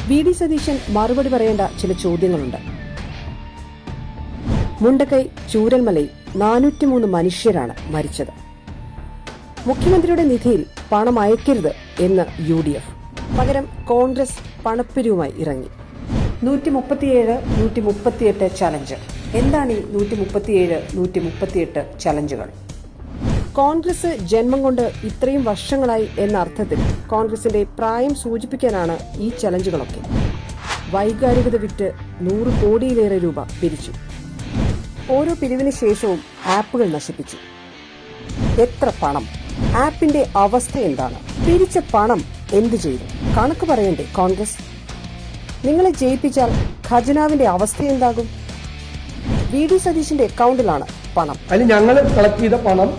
VD. Satheesan മറുപടി പറയേണ്ട ചില ചോദ്യങ്ങളുണ്ട്. മുണ്ടക്കൈ ചൂരൽമലയിൽ 403 മനുഷ്യരാണ് മരിച്ചത്. മുഖ്യമന്ത്രിയുടെ നിധിയിൽ പണം അയക്കരുത് എന്ന് UDF. പകരം കോൺഗ്രസ് പണപ്പിരിവുമായി ഇറങ്ങി. 137, 138 ചലഞ്ച്. എന്താണ് ഈ 137, 138 ചലഞ്ചുകൾ? കോൺഗ്രസ് ജന്മം കൊണ്ട് ഇത്രയും വർഷങ്ങളായി എന്ന അർത്ഥത്തിൽ കോൺഗ്രസിന്റെ പ്രായം സൂചിപ്പിക്കാനാണ് ഈ ചലഞ്ചുകളൊക്കെ. വൈകാരികത വിറ്റ് 100 കോടിയിലേറെ രൂപ പിരിച്ചു. ഓരോ പിരിവിന് ശേഷവും ആപ്പുകൾ നശിപ്പിച്ചു. എത്ര പണം? ആപ്പിന്റെ അവസ്ഥ എന്താണ്? പിരിച്ച പണം എന്തു ചെയ്തു? കണക്ക് പറയണ്ടേ കോൺഗ്രസ്? നിങ്ങളെ ജയിപ്പിച്ചാൽ ഖജനാവിന്റെ അവസ്ഥ എന്താകും? വി.ഡി. സതീശന്റെ അക്കൗണ്ടിലാണ് പണം. അതിൽ ഞങ്ങൾ കളക്ട് ചെയ്ത പണം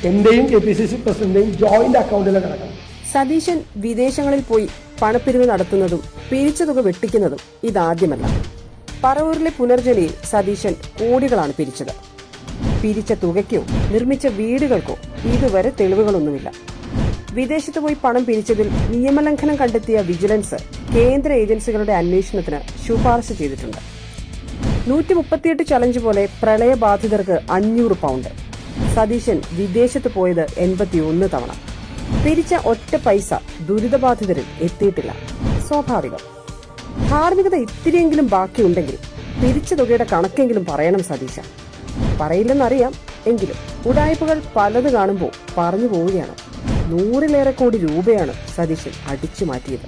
എന്റെയും KPCC പ്രസിഡന്റിന്റെയും ജോയിന്റ് അക്കൗണ്ടിലാണ് കിടക്കുന്നത്. സതീശൻ വിദേശങ്ങളിൽ പോയി പണപ്പിരിവ് നടത്തുന്നതും പിരിച്ച തുക വെട്ടിക്കുന്നതും ഇതാദ്യമല്ല. പറവൂരിലെ പുനർജനിയിൽ സതീശൻ കോടികളാണ് പിരിച്ചത്. പിരിച്ച തുകയ്ക്കോ നിർമ്മിച്ച വീടുകൾക്കോ ഇതുവരെ തെളിവുകളൊന്നുമില്ല. വിദേശത്ത് പോയി പണം പിരിച്ചതിൽ നിയമലംഘനം കണ്ടെത്തിയ വിജിലൻസ് കേന്ദ്ര ഏജൻസികളുടെ അന്വേഷണത്തിന് ശുപാർശ ചെയ്തിട്ടുണ്ട്. 138 ചലഞ്ച് പോലെ പ്രളയബാധിതർക്ക് 500 പൗണ്ട്. സതീശൻ വിദേശത്ത് പോയത് 81 തവണ. പിരിച്ച ഒറ്റ പൈസ ദുരിതബാധിതരിൽ എത്തിയിട്ടില്ല. സ്വാഭാവികം. ധാർമ്മികത ഇത്തിരിയെങ്കിലും ബാക്കിയുണ്ടെങ്കിൽ പിരിച്ച തുകയുടെ കണക്കെങ്കിലും പറയണം സതീശ. പറയില്ലെന്നറിയാം, എങ്കിലും ഉടായ്പകൾ പലത് കാണുമ്പോൾ പറഞ്ഞു പോവുകയാണ്. 100-ലേറെ കോടി രൂപയാണ് സതീശൻ അടിച്ചു മാറ്റിയത്.